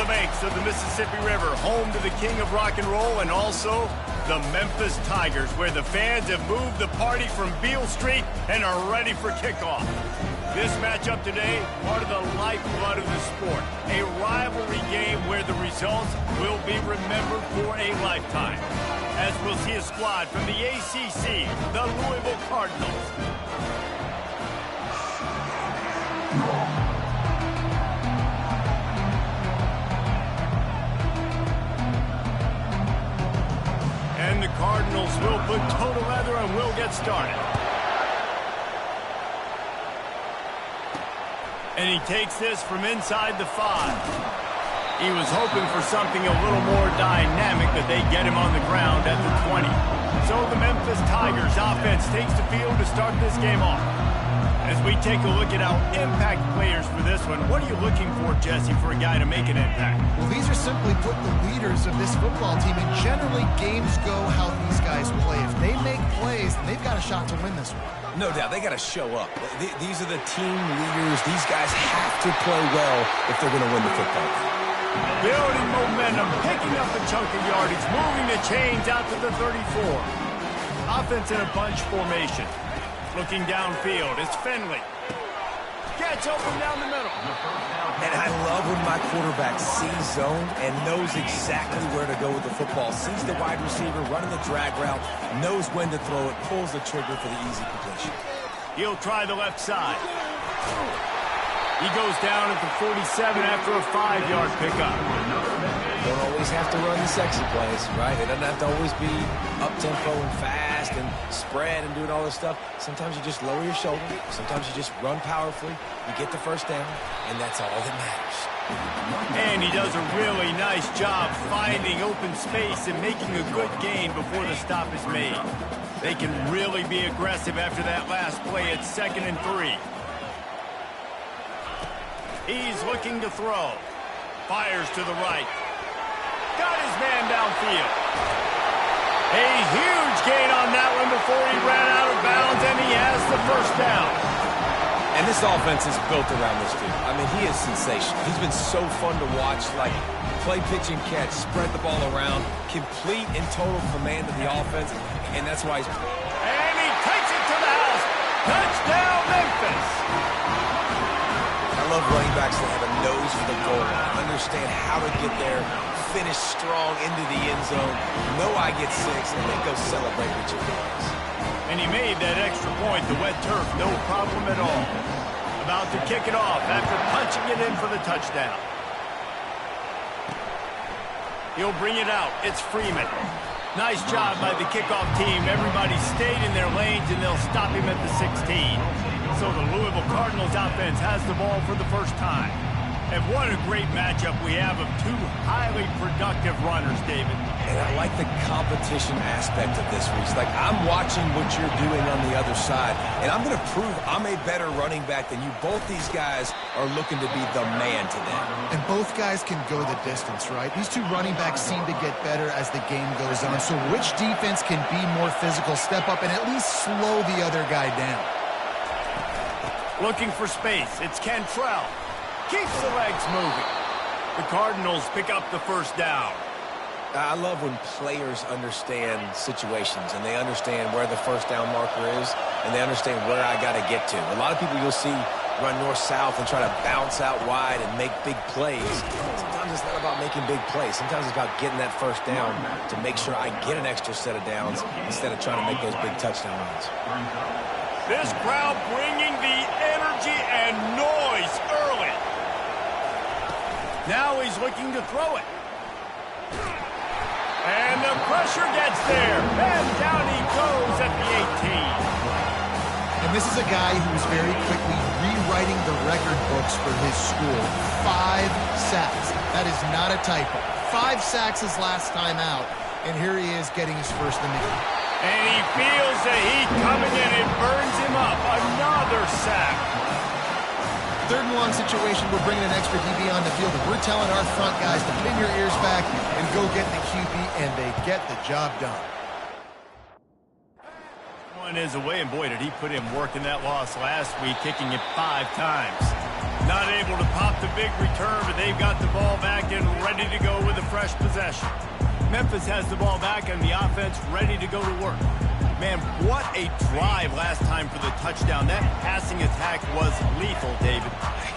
banks of the Mississippi River, home to the king of rock and roll and also the Memphis Tigers, where the fans have moved the party from Beale Street and are ready for kickoff. This matchup today, part of the lifeblood of the sport, a rivalry game where the results will be remembered for a lifetime. As we'll see a squad from the ACC, the Louisville Cardinals. And the Cardinals will put total leather and will get started. And he takes this from inside the 5. He was hoping for something a little more dynamic, but they get him on the ground at the 20. So the Memphis Tigers offense takes the field to start this game off. As we take a look at our impact players for this one, what are you looking for, Jesse, for a guy to make an impact? Well, these are simply put the leaders of this football team, and generally games go how these guys play. If they make plays, then they've got a shot to win this one. No doubt, they got to show up. These are the team leaders. These guys have to play well if they're going to win the football game. Building momentum, picking up a chunk of yardage, moving the chains out to the 34. Offense in a bunch formation. Looking downfield, it's Finley. Gets open down the middle. And I love when my quarterback sees zone and knows exactly where to go with the football. Sees the wide receiver running the drag route, knows when to throw it, pulls the trigger for the easy completion. He'll try the left side. He goes down at the 47 after a 5-yard pickup. Don't always have to run the sexy plays, right? It doesn't have to always be up-tempo and fast and spread and doing all this stuff. Sometimes you just lower your shoulder. Sometimes you just run powerfully. You get the first down, and that's all that matters. And he does a really nice job finding open space and making a good gain before the stop is made. They can really be aggressive after that last play at 2nd and 3. He's looking to throw. Fires to the right. Got his man downfield. A huge gain on that one before he ran out of bounds, and he has the first down. And this offense is built around this dude. I mean, he is sensational. He's been so fun to watch, like play, pitch, and catch, spread the ball around, complete and total command of the offense, and that's why he's... And he takes it to the house. Touchdown, Memphis. I love running backs that have a nose for the goal, understand how to get there, finish strong into the end zone, know I get 6, and then go celebrate with your guys. And he made that extra point, the wet turf, no problem at all. About to kick it off after punching it in for the touchdown. He'll bring it out. It's Freeman. Nice job by the kickoff team. Everybody stayed in their lanes, and they'll stop him at the 16. So the Louisville Cardinals offense has the ball for the first time. And what a great matchup we have of two highly productive runners, David. And I like the competition aspect of this, Reese. Like, I'm watching what you're doing on the other side, and I'm going to prove I'm a better running back than you. Both these guys are looking to be the man to them. And both guys can go the distance, right? These two running backs seem to get better as the game goes on. So which defense can be more physical, step up, and at least slow the other guy down? Looking for space. It's Cantrell. Keeps the legs moving. The Cardinals pick up the first down. I love when players understand situations and they understand where the first down marker is and they understand where I got to get to. A lot of people you'll see run north-south and try to bounce out wide and make big plays. Sometimes it's not about making big plays. Sometimes it's about getting that first down to make sure I get an extra set of downs instead of trying to make those big touchdown runs. This crowd bringing the energy and noise early. Now he's looking to throw it. And the pressure gets there. And down he goes at the 18. And this is a guy who's very quickly rewriting the record books for his school. 5 sacks. That is not a typo. 5 sacks his last time out. And here he is getting his first in the game. And he feels the heat coming in. It burns him up. Another sack. 3rd and long situation, we're bringing an extra DB on the field, and we're telling our front guys to pin your ears back and go get the QB, and they get the job done. One is away, and boy, did he put in work in that loss last week, kicking it 5 times. Not able to pop the big return, but they've got the ball back and ready to go with a fresh possession. Memphis has the ball back and the offense ready to go to work. Man, what a drive last time for the touchdown. That passing attack was lethal, David.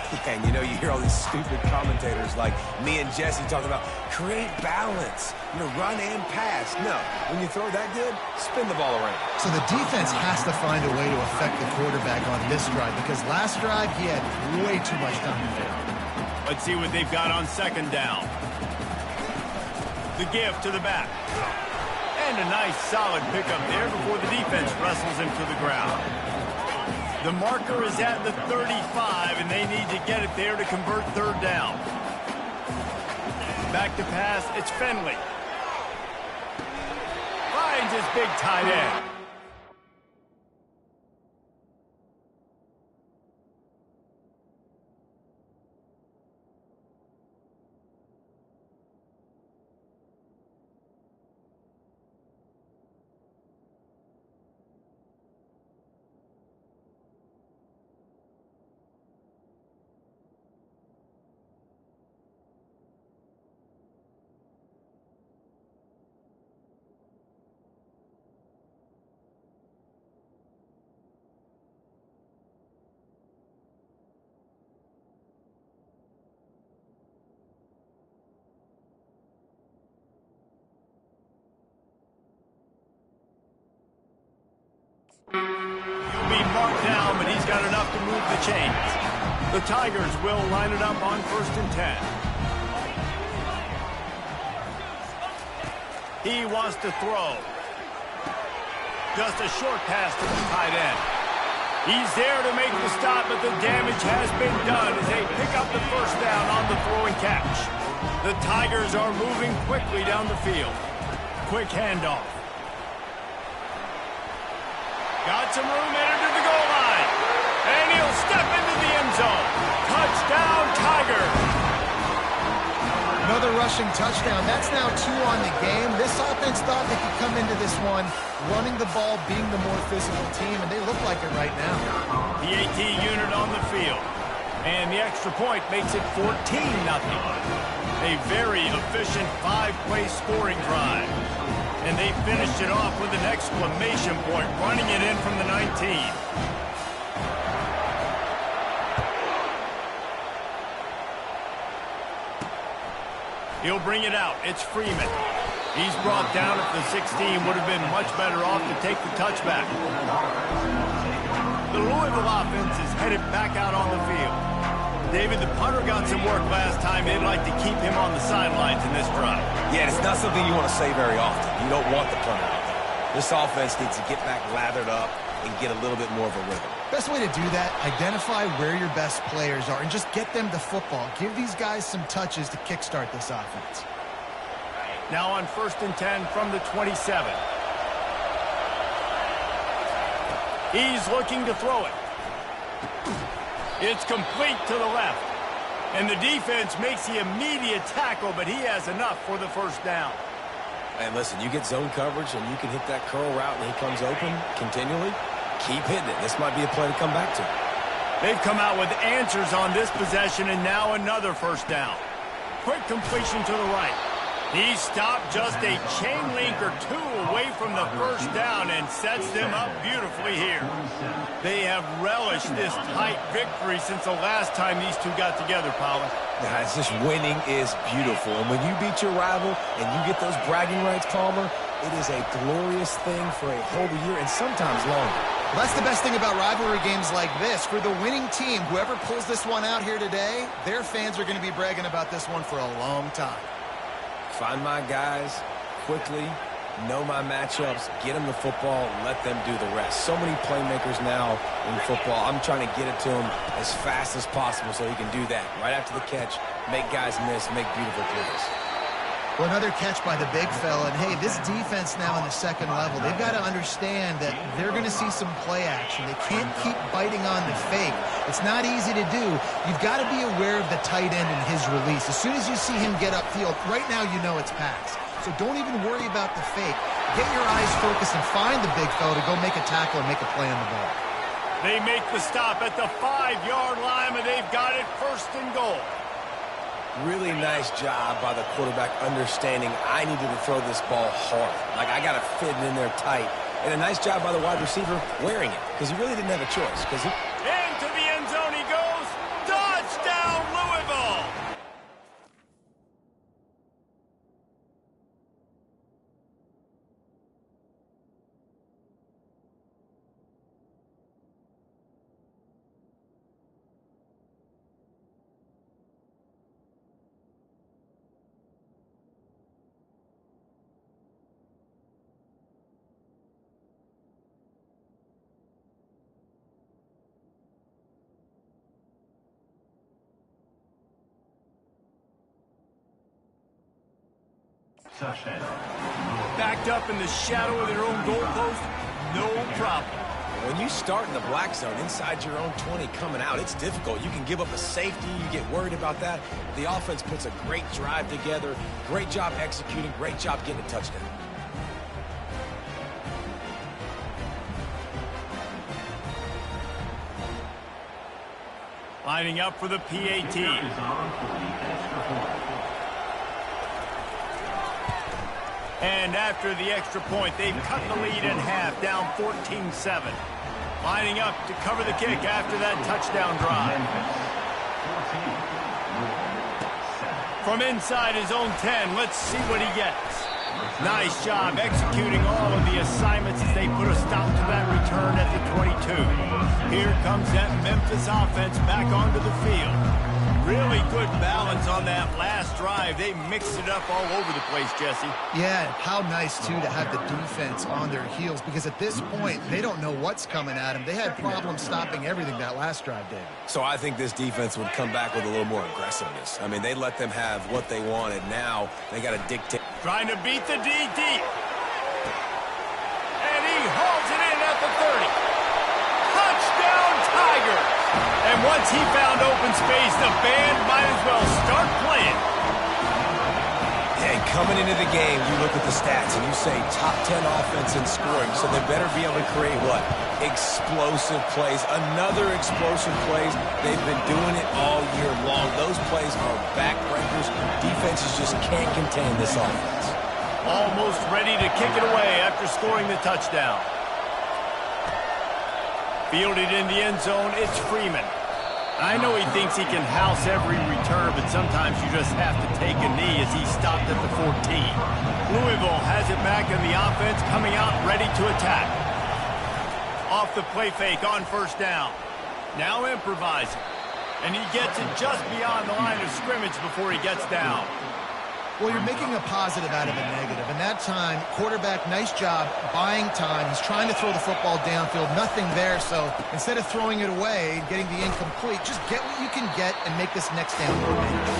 Yeah, and you hear all these stupid commentators like me and Jesse talking about create balance, run and pass. No, when you throw that good, spin the ball around. So the defense has to find a way to affect the quarterback on this drive because last drive he had way too much time to fail. Let's see what they've got on second down. The give to the back. And a nice solid pickup there before the defense wrestles him to the ground. The marker is at the 35, and they need to get it there to convert third down. Back to pass, it's Finley. Finds his big tight end. He'll be marked down, but he's got enough to move the chains. The Tigers will line it up on 1st and 10. He wants to throw. Just a short pass to the tight end. He's there to make the stop, but the damage has been done as they pick up the first down on the throwing catch. The Tigers are moving quickly down the field. Quick handoff. Got some room headed to the goal line. And he'll step into the end zone. Touchdown, Tigers. Another rushing touchdown. That's now 2 on the game. This offense thought they could come into this one running the ball, being the more physical team, and they look like it right now. The AT unit on the field. And the extra point makes it 14-0. A very efficient 5-play scoring drive. And they finished it off with an exclamation point, running it in from the 19. He'll bring it out. It's Freeman. He's brought down at the 16. Would have been much better off to take the touchback. The Louisville offense is headed back out on the field. David, the punter got some work last time. They'd like to keep him on the sidelines in this drive. Yeah, it's not something you want to say very often. You don't want the punter out there. This offense needs to get back lathered up and get a little bit more of a rhythm. Best way to do that, identify where your best players are and just get them the football. Give these guys some touches to kickstart this offense. Now on 1st and 10 from the 27. He's looking to throw it. It's complete to the left. And the defense makes the immediate tackle, but he has enough for the first down. And listen, you get zone coverage and you can hit that curl route and he comes open continually. Keep hitting it. This might be a play to come back to. They've come out with answers on this possession, and now another first down. Quick completion to the right. He stopped just a chain link or 2 away from the first down and sets them up beautifully here. They have relished this tight victory since the last time these two got together, Pollard. Nah, it's just winning is beautiful. And when you beat your rival and you get those bragging rights, Palmer, it is a glorious thing for a whole year and sometimes longer. Well, that's the best thing about rivalry games like this. For the winning team, whoever pulls this one out here today, their fans are going to be bragging about this one for a long time. Find my guys quickly, know my matchups, get them the football, let them do the rest. So many playmakers now in football. I'm trying to get it to them as fast as possible so he can do that. Right after the catch, make guys miss, make beautiful plays. Well, another catch by the big fella. And, hey, this defense now on the second level, they've got to understand that they're going to see some play action. They can't keep biting on the fake. It's not easy to do. You've got to be aware of the tight end and his release. As soon as you see him get upfield, right now you know it's pass. So don't even worry about the fake. Get your eyes focused and find the big fella to go make a tackle and make a play on the ball. They make the stop at the 5-yard line, and they've got it 1st and goal. Really nice job by the quarterback understanding I needed to throw this ball hard. Like, I got to fit it in there tight. And a nice job by the wide receiver wearing it, because he really didn't have a choice. Into the end zone he goes. Touchdown, Louisville! Touchdown. Backed up in the shadow of their own goalpost, no problem. When you start in the black zone inside your own 20 coming out, it's difficult. You can give up a safety. You get worried about that. The offense puts a great drive together. Great job executing. Great job getting a touchdown. Lining up for the PAT. And after the extra point, they've cut the lead in half, down 14-7. Lining up to cover the kick after that touchdown drive. From inside his own 10, let's see what he gets. Nice job executing all of the assignments as they put a stop to that return at the 22. Here comes that Memphis offense back onto the field. Really good balance on that last drive. They mixed it up all over the place, Jesse. Yeah, how nice, too, to have the defense on their heels, because at this point, they don't know what's coming at them. They had problems stopping everything that last drive, David. So I think this defense would come back with a little more aggressiveness. I mean, they let them have what they wanted. Now they got to dictate. Trying to beat the DD. And he hauls it in at the 30. Touchdown, Tigers! And once he found open space, the band might as well start playing. And coming into the game, you look at the stats and you say top 10 offense in scoring, so they better be able to create what? Explosive plays. Another explosive plays. They've been doing it all year long. Those plays are backbreakers. Defenses just can't contain this offense. Almost ready to kick it away after scoring the touchdown. Fielded in the end zone, it's Freeman. I know he thinks he can house every return, but sometimes you just have to take a knee as he stopped at the 14. Louisville has it back in the offense, coming out ready to attack. Off the play fake on 1st down. Now improvising. And he gets it just beyond the line of scrimmage before he gets down. Well, you're making a positive out of a negative. And that time, quarterback, nice job buying time. He's trying to throw the football downfield. Nothing there. So instead of throwing it away and getting the incomplete, just get what you can get and make this next down more manageable.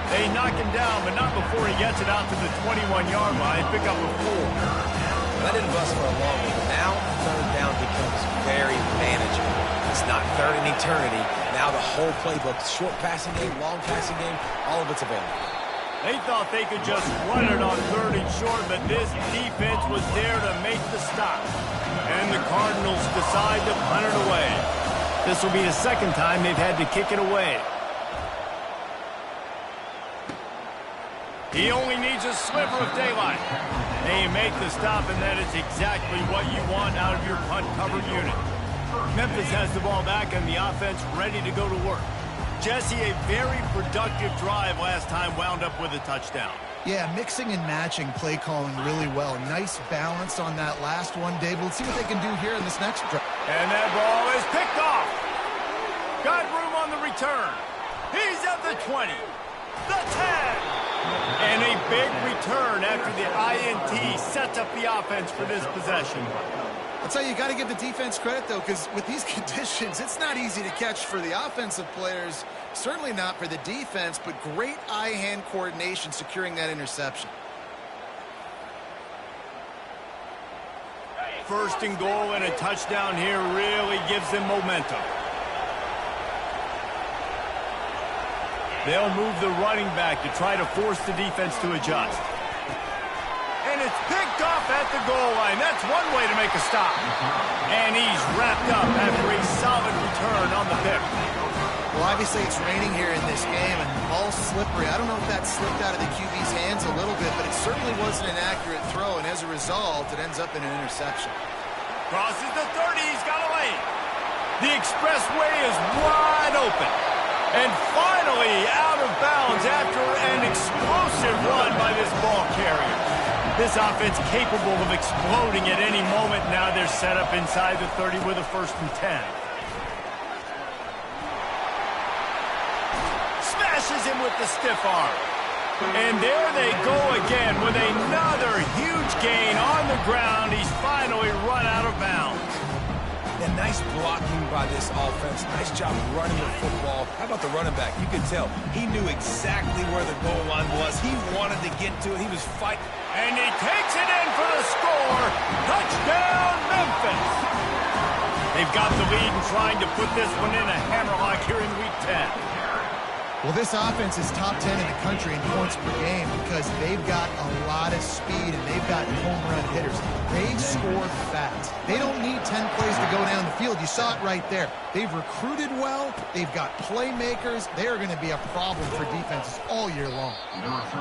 They knock him down, but not before he gets it out to the 21-yard line. Pick up a 4. That didn't bust for a long one. Now, 3rd down becomes very manageable. It's not 3rd in eternity. Now the whole playbook, short passing game, long passing game, all of it's available. They thought they could just run it on 3rd and short, but this defense was there to make the stop. And the Cardinals decide to punt it away. This will be the 2nd time they've had to kick it away. He only needs a sliver of daylight. They make the stop, and that is exactly what you want out of your punt cover unit. Memphis has the ball back and the offense ready to go to work. Jesse, a very productive drive last time wound up with a touchdown. Yeah, mixing and matching play calling really well. Nice balance on that last one, Dave. Let's see what they can do here in this next drive. And that ball is picked off. Got room on the return. He's at the 20, the 10. And a big return after the INT sets up the offense for this possession. I'll tell you, you got to give the defense credit, though, because with these conditions, it's not easy to catch for the offensive players, certainly not for the defense, but great eye-hand coordination securing that interception. 1st and goal and a touchdown here really gives them momentum. They'll move the running back to try to force the defense to adjust. And it's picked off at the goal line. That's one way to make a stop. And he's wrapped up after a solid return on the pick. Well, obviously it's raining here in this game, and the ball's slippery. I don't know if that slipped out of the QB's hands a little bit, but it certainly wasn't an accurate throw, and as a result, it ends up in an interception. Crosses the 30. He's got a lane. The expressway is wide open. And finally out of bounds after an explosive run by this ball carrier. This offense capable of exploding at any moment. Now they're set up inside the 30 with a 1st and 10. Smashes him with the stiff arm. And there they go again with another huge gain on the ground. He's finally run out of bounds. And nice blocking by this offense. Nice job running the football. How about the running back? You could tell he knew exactly where the goal line was. He wanted to get to it. He was fighting. And he takes it in for the score. Touchdown, Memphis. They've got the lead and trying to put this one in a hammerlock here in Week 10. Well, this offense is top 10 in the country in points per game because they've got a lot of speed and they've got home run hitters. They score fast. They don't need 10 plays to go down the field. You saw it right there. They've recruited well. They've got playmakers. They are going to be a problem for defenses all year long.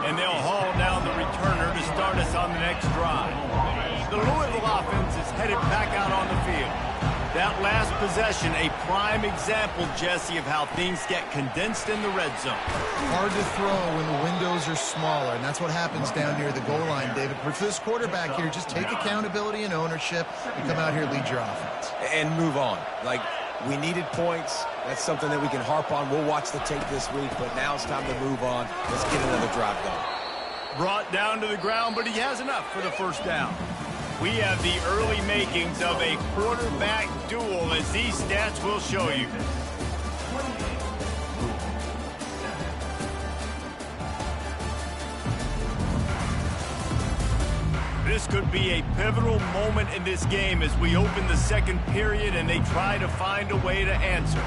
And they'll haul down the returner to start us on the next drive. The Louisville offense is headed back out on the field. That last possession, a prime example, Jesse, of how things get condensed in the red zone. Hard to throw when the windows are smaller, and that's what happens down near the goal line, David. But for this quarterback here, just take accountability and ownership and come out here and lead your offense. And move on. Like, we needed points. That's something that we can harp on. We'll watch the tape this week, but now it's time to move on. Let's get another drive going. Brought down to the ground, but he has enough for the 1st down. We have the early makings of a quarterback duel, as these stats will show you. This could be a pivotal moment in this game as we open the 2nd period and they try to find a way to answer.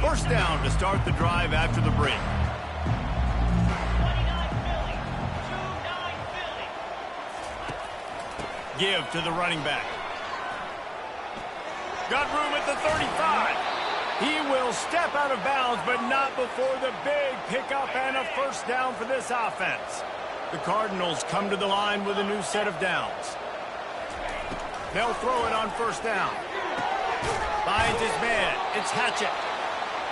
First down to start the drive after the break. Give to the running back. Got room at the 35. He will step out of bounds, but not before the big pickup and a 1st down for this offense. The Cardinals come to the line with a new set of downs. They'll throw it on 1st down. Finds his man. It's Hatchett.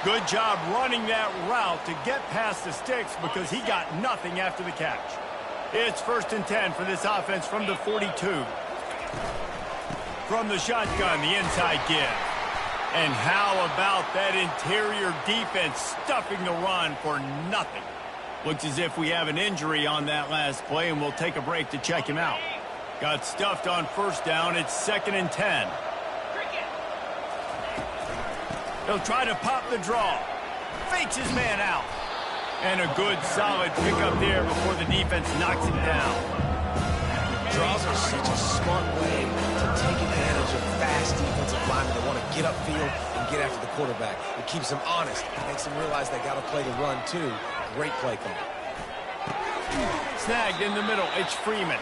Good job running that route to get past the sticks because he got nothing after the catch. It's 1st and 10 for this offense from the 42. From the shotgun, the inside give. And how about that interior defense stuffing the run for nothing? Looks as if we have an injury on that last play, and we'll take a break to check him out. Got stuffed on 1st down. It's 2nd and 10. He'll try to pop the draw. Fakes his man out. And a good, solid pickup there before the defense knocks him down. Draws are such a smart way to take advantage of fast defensive linemen that want to get upfield and get after the quarterback. It keeps them honest. It makes them realize they got to play the run, too. Great play call. Snagged in the middle. It's Freeman.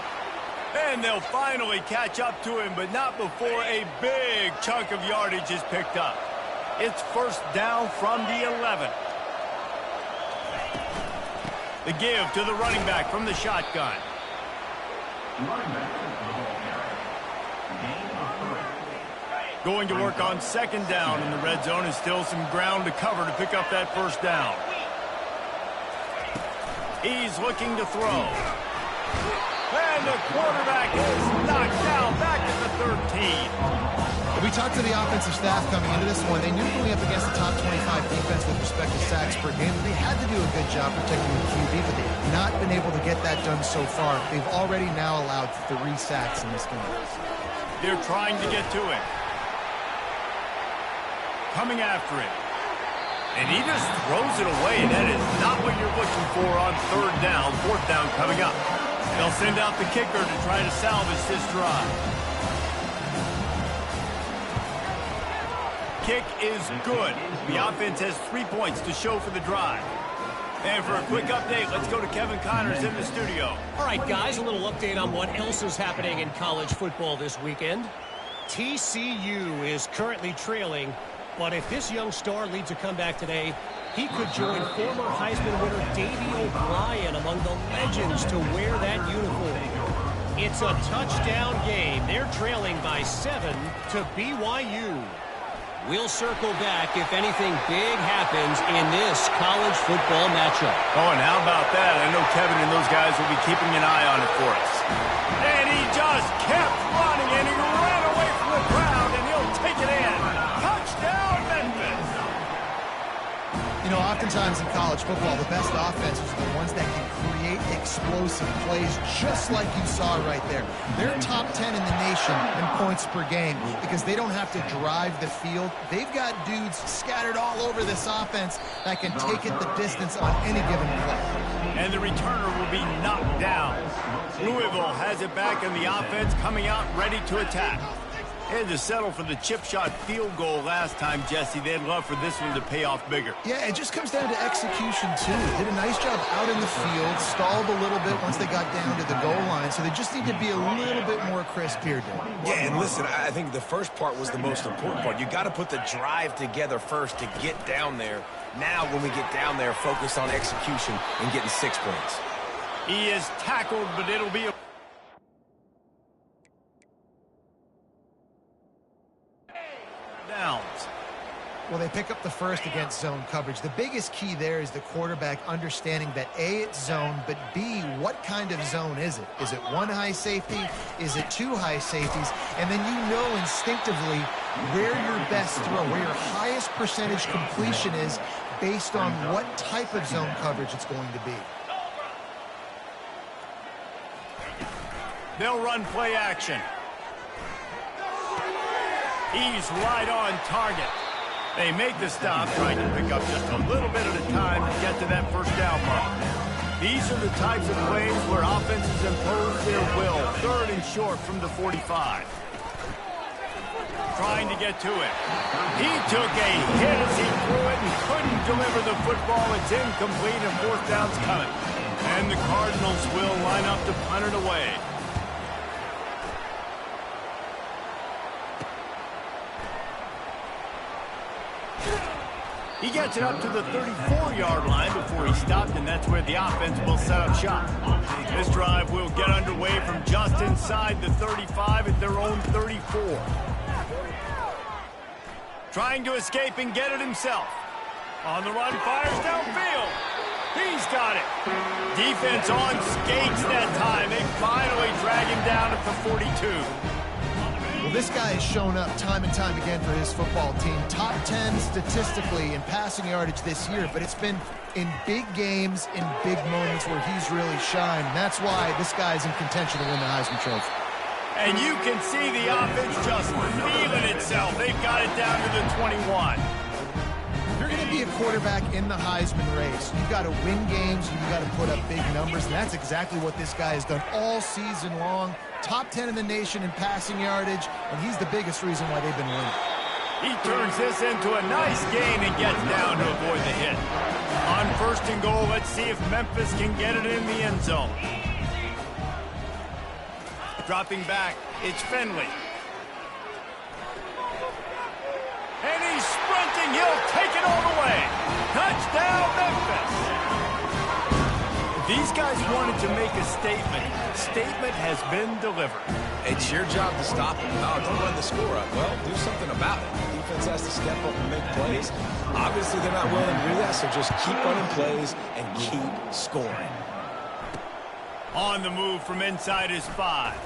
And they'll finally catch up to him, but not before a big chunk of yardage is picked up. It's 1st down from the 11. The give to the running back from the shotgun. Going to work on 2nd down in the red zone, and still some ground to cover to pick up that 1st down. He's looking to throw. And the quarterback is knocked down back at the 13. We talked to the offensive staff coming into this one. They knew going up against the top 25 defense with respect to sacks per game. They had to do a good job protecting the QB, but they have not been able to get that done so far. They've already now allowed 3 sacks in this game. They're trying to get to him. Coming after him. And he just throws it away. That is not what you're looking for on 3rd down. 4th down coming up. They'll send out the kicker to try to salvage this drive. Kick is good. The offense has 3 points to show for the drive. And for a quick update, let's go to Kevin Connors in the studio. All right, guys, a little update on what else is happening in college football this weekend. TCU is currently trailing, but if this young star leads a comeback today, he could join former Heisman winner Davey O'Brien among the legends to wear that uniform. It's a touchdown game. They're trailing by 7 to BYU. We'll circle back if anything big happens in this college football matchup. Oh, and how about that? I know Kevin and those guys will be keeping an eye on it for us. And he just kept running, and he ran away from the crowd, and he'll take it in. Touchdown, Memphis! You know, oftentimes in college football, the best offenses are the ones that can create explosive plays, just like you saw right there. They're top 10 in the nation in points per game because they don't have to drive the field. They've got dudes scattered all over this offense that can take it the distance on any given play. And the returner will be knocked down. Louisville has it back in the offense, coming out ready to attack. Had to settle for the chip shot field goal last time, Jesse. They'd love for this one to pay off bigger. Yeah, it just comes down to execution, too. Did a nice job out in the field, stalled a little bit once they got down to the goal line, so they just need to be a little bit more crisp here, Dave. Yeah, and listen, I think the first part was the most important part. You got to put the drive together first to get down there. Now, when we get down there, focus on execution and getting 6 points. He is tackled, but it'll be a... downs. Well, they pick up the first against zone coverage. The biggest key there is the quarterback understanding that A, it's zone, but B, what kind of zone is it? Is it one high safety? Is it two high safeties? And then you know instinctively where your best throw, where your highest percentage completion is based on what type of zone coverage it's going to be. They'll run play action. He's right on target. They make the stop, trying to pick up just a little bit at a time to get to that first down mark. These are the types of plays where offenses impose their will. 3rd and short from the 45. Trying to get to it. He took a hit as he threw it and couldn't deliver the football. It's incomplete and 4th down's coming. And the Cardinals will line up to punt it away. He gets it up to the 34-yard line before he stopped, and that's where the offense will set up shop. This drive will get underway from just inside the 35 at their own 34. Trying to escape and get it himself. On the run, fires downfield. He's got it. Defense on skates that time. They finally drag him down at the 42. Well, this guy has shown up time and time again for his football team. Top 10 statistically in passing yardage this year, but it's been in big games, in big moments where he's really shined. That's why this guy's in contention to win the Heisman Trophy. And you can see the offense just feeling itself. They've got it down to the 21. If you're going to be a quarterback in the Heisman race, you've got to win games, you've got to put up big numbers, and that's exactly what this guy has done all season long. Top 10 in the nation in passing yardage, and he's the biggest reason why they've been winning. He turns this into a nice gain and gets down to avoid the hit. On 1st and goal, let's see if Memphis can get it in the end zone. Dropping back, it's Finley. And he's sprinting, he'll take it all the way. Touchdown, Memphis! These guys wanted to make a statement. Statement has been delivered. It's your job to stop them. Oh, don't run the score up. Well, do something about it. The defense has to step up and make plays. Obviously, they're not willing to do that, so just keep running plays and keep scoring. On the move from inside his 5.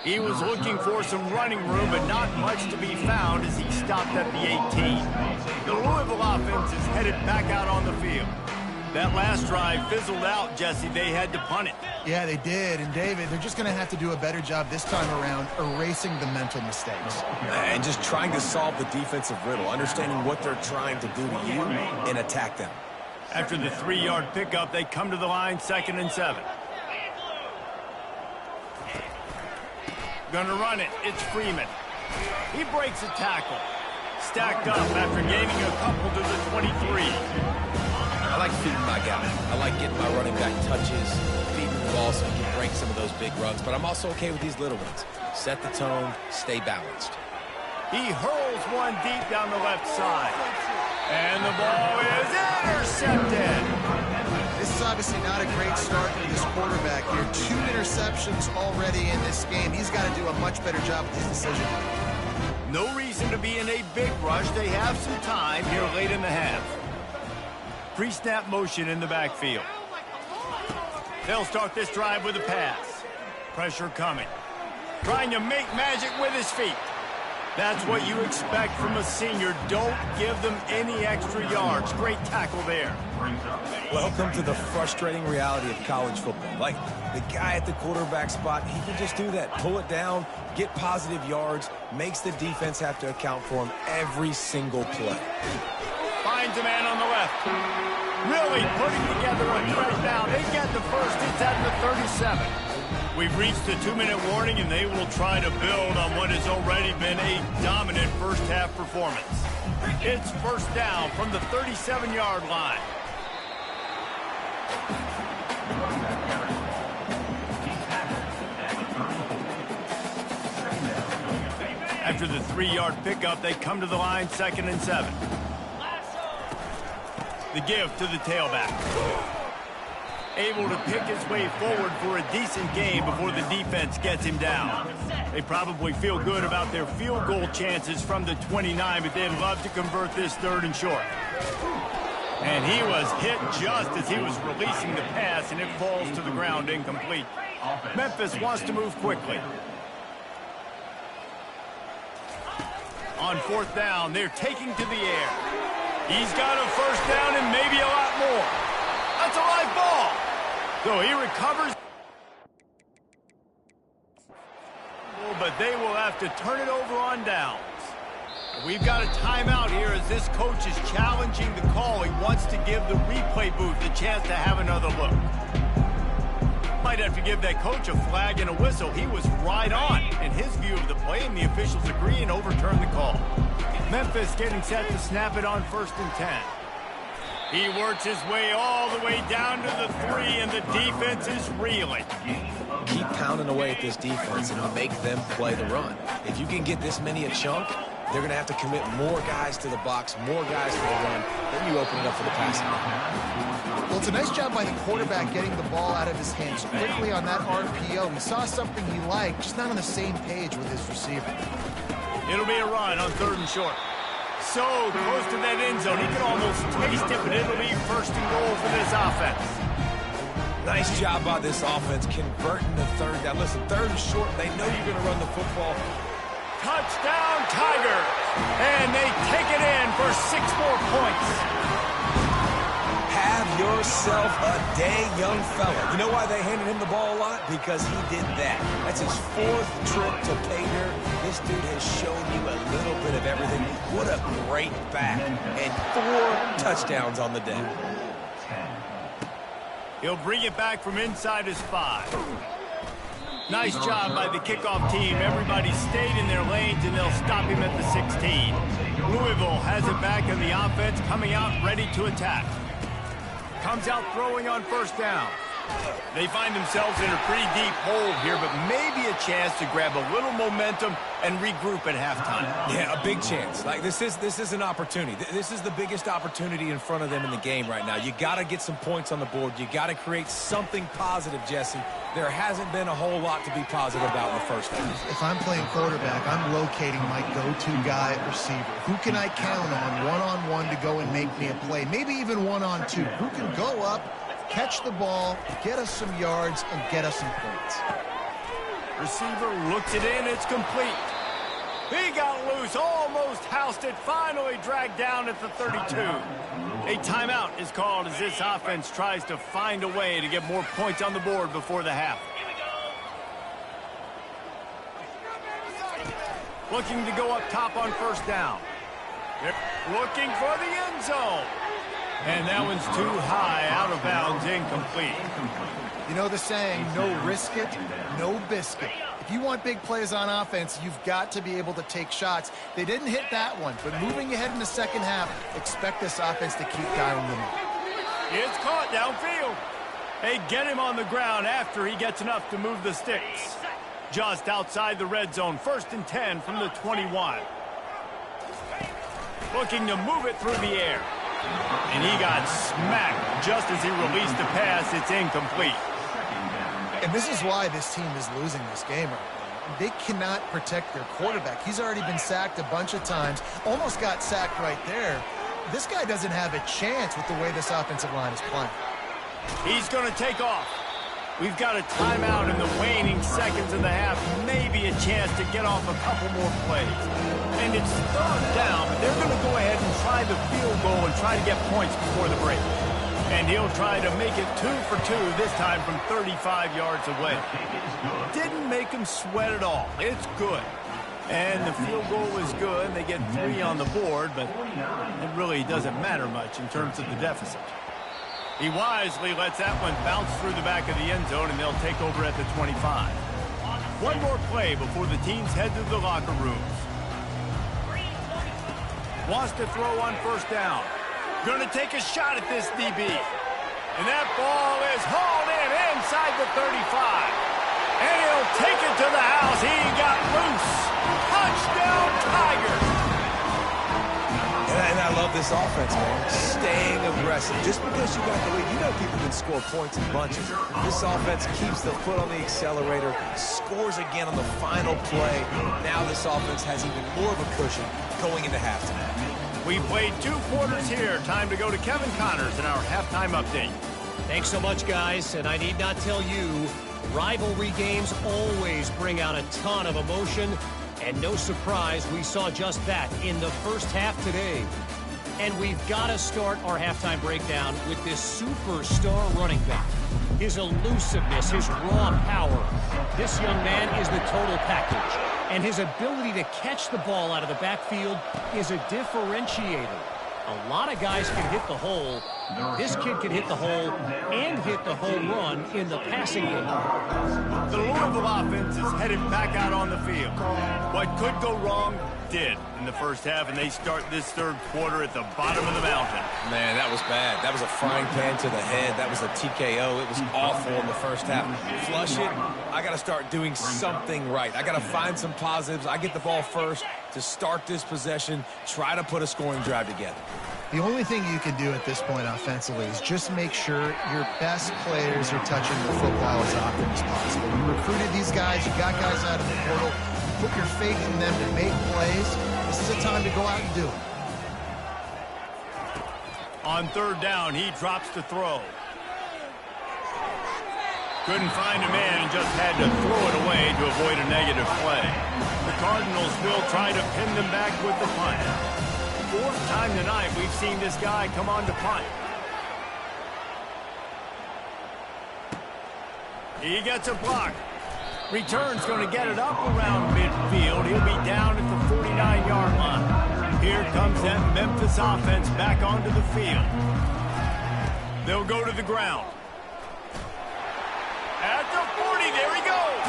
He was looking for some running room, but not much to be found as he stopped at the 18. The Louisville offense is headed back out on the field. That last drive fizzled out, Jesse. They had to punt it. Yeah, they did. And, David, they're just going to have to do a better job this time around erasing the mental mistakes. And just trying to solve the defensive riddle, understanding what they're trying to do to you and attack them. After the 3-yard pickup, they come to the line, 2nd and 7. Gonna run it. It's Freeman. He breaks a tackle. Stacked up after gaining a couple to the 23. I like feeding my guy. I like getting my running back touches, feeding the ball so he can break some of those big runs. But I'm also okay with these little ones. Set the tone, stay balanced. He hurls one deep down the left side. And the ball is intercepted. This is obviously not a great start for this quarterback here. 2 interceptions already in this game. He's got to do a much better job with his decision. No reason to be in a big rush. They have some time here late in the half. Pre-snap motion in the backfield. They'll start this drive with a pass. Pressure coming. Trying to make magic with his feet. That's what you expect from a senior. Don't give them any extra yards. Great tackle there. Welcome to the frustrating reality of college football. Like, the guy at the quarterback spot, he can just do that. Pull it down, get positive yards, makes the defense have to account for him every single play. Finds a man on the left. Really putting together a threat down. They get the first. It's at the 37. We've reached the 2-minute warning, and they will try to build on what has already been a dominant first-half performance. It's first down from the 37-yard line. After the 3-yard pickup, they come to the line 2nd and 7. The give to the tailback. Able to pick his way forward for a decent game before the defense gets him down. They probably feel good about their field goal chances from the 29, but they'd love to convert this 3rd and short. And he was hit just as he was releasing the pass, and it falls to the ground incomplete. Memphis wants to move quickly. On 4th down, they're taking to the air. He's got a first down and maybe a lot more. That's a live ball. So he recovers. But they will have to turn it over on downs. We've got a timeout here as this coach is challenging the call. He wants to give the replay booth a chance to have another look. Might have to give that coach a flag and a whistle. He was right on in his view of the play, and the officials agree and overturn the call. Memphis getting set to snap it on 1st and 10. He works his way all the way down to the 3, and the defense is reeling. Keep pounding away at this defense and make them play the run. If you can get this many a chunk, they're going to have to commit more guys to the box, more guys to the run. Then you open it up for the passing. Well, it's a nice job by the quarterback getting the ball out of his hands quickly on that RPO. He saw something he liked, just not on the same page with his receiver. It'll be a run on 3rd and short. So close to that end zone, he can almost taste it, but it'll be 1st and goal for this offense. Nice job by this offense converting the 3rd down. Listen, 3rd and short, they know you're going to run the football. Touchdown, Tigers! And they take it in for 6 more points. Have yourself a day, young fella. You know why they handed him the ball a lot? Because he did that. That's his 4th trip to pay dirt. This dude has shown you a little bit of everything. What a great back. And 4 touchdowns on the day. He'll bring it back from inside his 5. Nice job by the kickoff team. Everybody stayed in their lanes, and they'll stop him at the 16. Louisville has it back in the offense, coming out ready to attack. Comes out throwing on 1st down. They find themselves in a pretty deep hole here, but maybe a chance to grab a little momentum and regroup at halftime. Yeah, a big chance. Like, this is an opportunity. This is the biggest opportunity in front of them in the game right now. You got to get some points on the board. You got to create something positive, Jesse. There hasn't been a whole lot to be positive about in the first half. If I'm playing quarterback, I'm locating my go-to guy at receiver. Who can I count on one-on-one to go and make me a play? Maybe even one-on-two. Who can go up, catch the ball, get us some yards, and get us some points? Receiver looks it in. It's complete. He got loose, almost housed it, finally dragged down at the 32. A timeout is called as this offense tries to find a way to get more points on the board before the half. Looking to go up top on 1st down. They're looking for the end zone. And that one's too high, out of bounds, incomplete. You know the saying, no risk it, no biscuit. If you want big plays on offense, you've got to be able to take shots. They didn't hit that one, but moving ahead in the second half, expect this offense to keep dialing them up. It's caught downfield. They get him on the ground after he gets enough to move the sticks. Just outside the red zone, 1st and 10 from the 21. Looking to move it through the air. And he got smacked just as he released the pass. It's incomplete. And this is why this team is losing this game right now. They cannot protect their quarterback. He's already been sacked a bunch of times. Almost got sacked right there. This guy doesn't have a chance with the way this offensive line is playing. He's going to take off. We've got a timeout in the waning seconds of the half. Maybe a chance to get off a couple more plays. And it's 3rd down, but they're going to go ahead and try the field goal and try to get points before the break. And he'll try to make it 2 for 2, this time from 35 yards away. Didn't make him sweat at all. It's good. And the field goal is good. They get 3 on the board, but it really doesn't matter much in terms of the deficit. He wisely lets that one bounce through the back of the end zone, and they'll take over at the 25. One more play before the teams head to the locker rooms. Wants to throw on 1st down. Going to take a shot at this DB. And that ball is hauled in inside the 35. And he'll take it to the house. He got loose. Touchdown, Tigers. And I love this offense, man. Staying aggressive. Just because you got the lead, you know people can score points in bunches. This offense keeps the foot on the accelerator, scores again on the final play. Now this offense has even more of a cushion going into halftime. We played 2 quarters here. Time to go to Kevin Connors in our halftime update. Thanks so much, guys. And I need not tell you, rivalry games always bring out a ton of emotion. And no surprise, we saw just that in the first half today. And we've got to start our halftime breakdown with this superstar running back. His elusiveness, his raw power. This young man is the total package. And his ability to catch the ball out of the backfield is a differentiator. A lot of guys can hit the hole. This kid can hit the hole and hit the home run in the passing game. The Louisville offense is headed back out on the field. What could go wrong did in the first half, and they start this 3rd quarter at the bottom of the mountain. Man, that was bad. That was a frying pan to the head. That was a TKO. It was awful in the first half. Flush it. I got to start doing something right. I got to find some positives. I get the ball first to start this possession, try to put a scoring drive together. The only thing you can do at this point offensively is just make sure your best players are touching the football as often as possible. You recruited these guys. You got guys out of the portal. You put your faith in them to make plays. This is the time to go out and do it. On 3rd down, he drops to throw. Couldn't find a man and just had to throw it away to avoid a negative play. The Cardinals will try to pin them back with the punt. 4th time tonight we've seen this guy come on to punt. He gets a block. Return's going to get it up around midfield. He'll be down at the 49-yard line. Here comes that Memphis offense back onto the field. They'll go to the ground. At the 40, there he goes.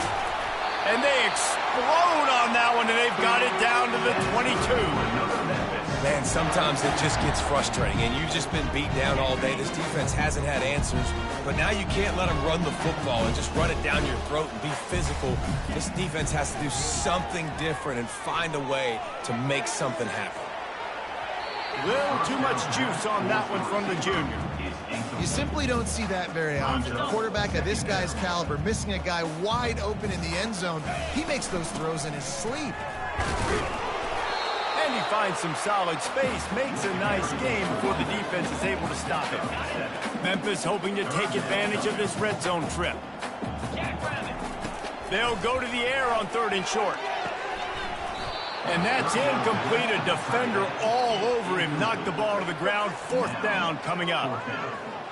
And they explode on that one, and they've got it down to the 22. Man, sometimes it just gets frustrating, and you've just been beat down all day. This defense hasn't had answers, but now you can't let them run the football and just run it down your throat and be physical. This defense has to do something different and find a way to make something happen. Little too much juice on that one from the junior. You simply don't see that very often. A quarterback of this guy's caliber missing a guy wide open in the end zone. He makes those throws in his sleep. And he finds some solid space, makes a nice game before the defense is able to stop him. Memphis hoping to take advantage of this red zone trip. They'll go to the air on 3rd and short. And that's incomplete. A defender all over him. Knocked the ball to the ground. 4th down coming up.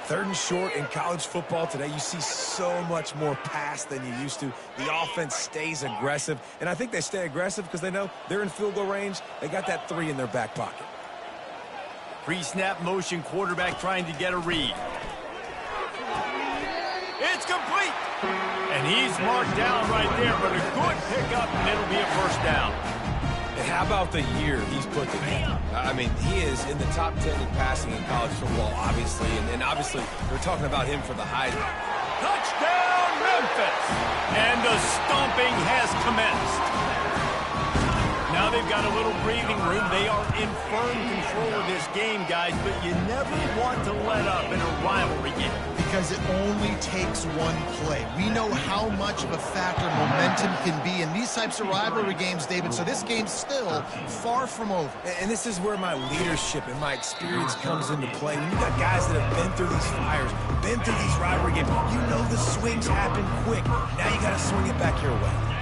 3rd and short in college football today. You see so much more pass than you used to. The offense stays aggressive. And I think they stay aggressive because they know they're in field goal range. They got that 3 in their back pocket. Pre-snap motion, quarterback trying to get a read. It's complete. And he's marked down right there, but a good pickup, and it'll be a 1st down. And how about the year he's put together? I mean, he is in the top 10 in passing in college football, obviously. And obviously, we're talking about him for the Heisman. Touchdown, Memphis! And the stomping has commenced. Now they've got a little breathing room. They are in firm control of this game, guys, but you never want to let up in a rivalry game. Because it only takes one play. We know how much of a factor momentum can be in these types of rivalry games, David, so this game's still far from over. And this is where my leadership and my experience comes into play. When you got guys that have been through these fires, been through these rivalry games, you know the swings happen quick. Now you got to swing it back your way.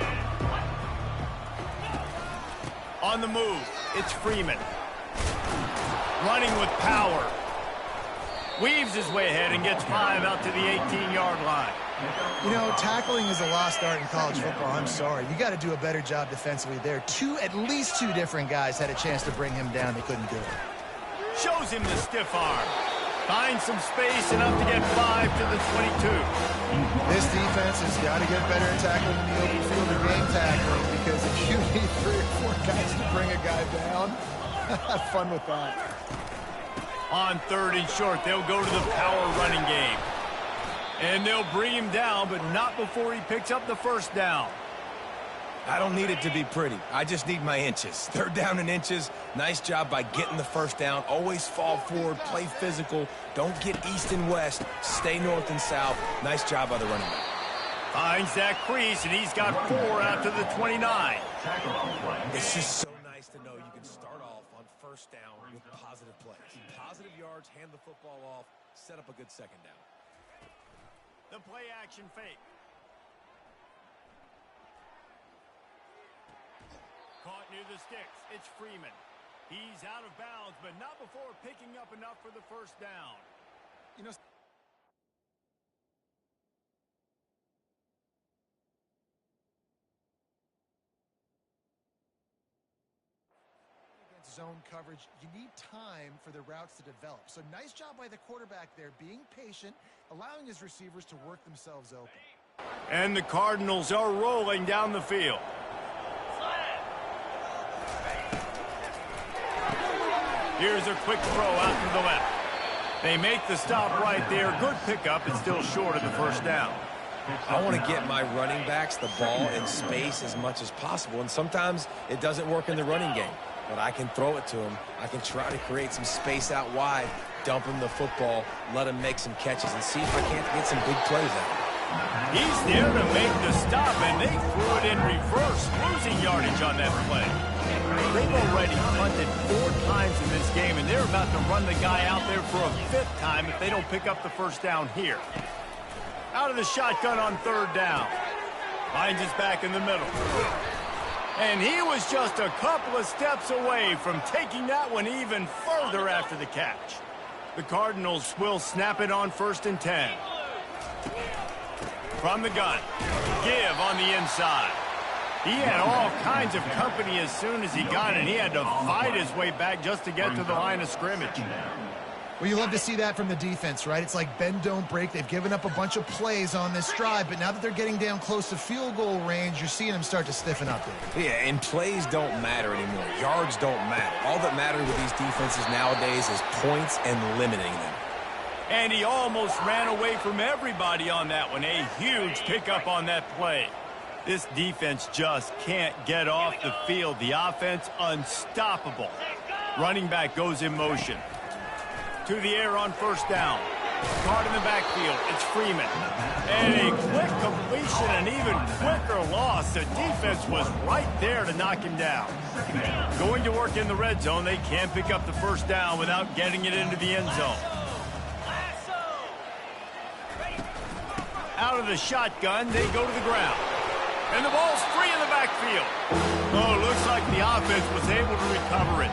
On the move, it's Freeman. Running with power. Weaves his way ahead and gets 5 out to the 18-yard line. You know, tackling is a lost art in college football. I'm sorry. You got to do a better job defensively there. At least two different guys had a chance to bring him down. They couldn't do it. Shows him the stiff arm. Finds some space enough to get 5 to the 22. This defense has got to get better at tackling in the open field and game tackling, because if you need 3 or 4 guys to bring a guy down, have fun with that. On 3rd and short, they'll go to the power running game. And they'll bring him down, but not before he picks up the first down. I don't need it to be pretty. I just need my inches. 3rd down and inches. Nice job by getting the first down. Always fall forward, play physical. Don't get east and west. Stay north and south. Nice job by the running back. Finds that crease, and he's got 4 out to the 29. It's just so nice to know you can start off on first down with positive plays. Positive yards, hand the football off, set up a good second down. The play action fake. Caught near the sticks. It's Freeman. He's out of bounds, but not before picking up enough for the first down. You know, zone coverage, you need time for the routes to develop. So nice job by the quarterback there, being patient, allowing his receivers to work themselves open. And the Cardinals are rolling down the field. Here's a quick throw out to the left. They make the stop right there. Good pickup. It's still short of the first down. I want to get my running backs the ball in space as much as possible, and sometimes it doesn't work in the running game. But I can throw it to him. I can try to create some space out wide, dump him the football, let him make some catches, and see if I can't get some big plays out of him. He's there to make the stop, and they threw it in reverse, losing yardage on that play. They've already punted 4 times in this game, and they're about to run the guy out there for a 5th time if they don't pick up the first down here. Out of the shotgun on 3rd down. Finds his back in the middle. And he was just a couple of steps away from taking that one even further after the catch. The Cardinals will snap it on 1st and 10. From the gun, Give on the inside. He had all kinds of company as soon as he got it. He had to fight his way back just to get to the line of scrimmage. Well, you love to see that from the defense, right? It's like bend, don't break. They've given up a bunch of plays on this drive, but now that they're getting down close to field goal range, you're seeing them start to stiffen up there. Yeah, and plays don't matter anymore. Yards don't matter. All that matters with these defenses nowadays is points and limiting them. And he almost ran away from everybody on that one. A huge pickup on that play. This defense just can't get off the field. The offense unstoppable. Running back goes in motion. To the air on 1st down. Caught in the backfield. It's Freeman. And a quick completion, an even quicker loss. The defense was right there to knock him down. Going to work in the red zone. They can't pick up the first down without getting it into the end zone. Out of the shotgun, they go to the ground. And the ball's free in the backfield. Oh, looks like the offense was able to recover it.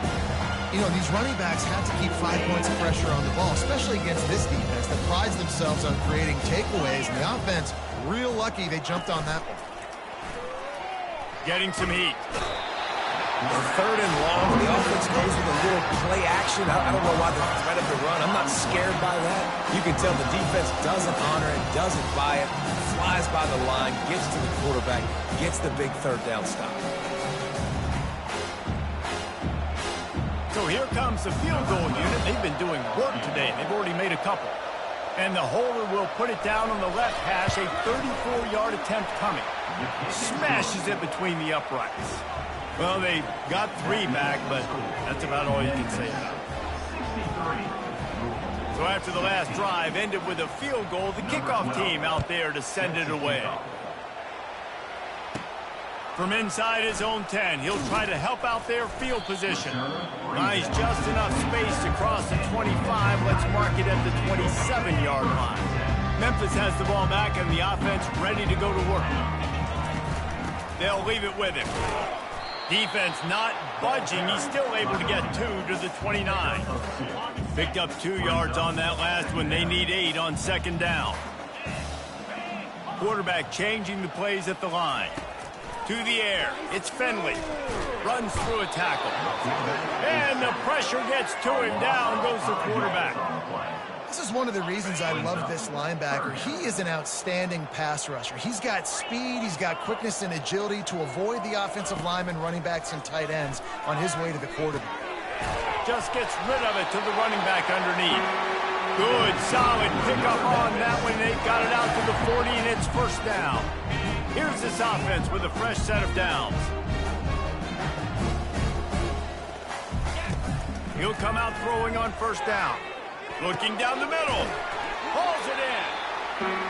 You know, these running backs have to keep 5 points of pressure on the ball, especially against this defense that prides themselves on creating takeaways. And the offense, real lucky they jumped on that one. Getting some heat. On 3rd and long, the offense goes with a little play action. I don't know why the threat of the run. I'm not scared by that. You can tell the defense doesn't honor it, doesn't buy it, flies by the line, gets to the quarterback, gets the big 3rd down stop. So here comes the field goal unit. They've been doing work today. They've already made a couple. And the holder will put it down on the left hash, a 34-yard attempt coming. Smashes it between the uprights. Well, they got 3 back, but that's about all you can say about it. So after the last drive ended with a field goal, the kickoff team out there to send it away. From inside his own 10, he'll try to help out their field position. Nice, just enough space to cross the 25. Let's mark it at the 27-yard line. Memphis has the ball back and the offense ready to go to work. They'll leave it with him. Defense not budging. He's still able to get 2 to the 29. Picked up 2 yards on that last one. They need 8 on second down. Quarterback changing the plays at the line. To the air. It's Finley. Runs through a tackle. And the pressure gets to him. Down goes the quarterback. This is one of the reasons I love this linebacker. He is an outstanding pass rusher. He's got speed, he's got quickness and agility to avoid the offensive linemen, running backs, and tight ends on his way to the quarterback. Just gets rid of it to the running back underneath. Good, solid pickup on that one. They got it out to the 40, and it's first down. Here's this offense with a fresh set of downs. He'll come out throwing on first down. Looking down the middle. Hauls it in.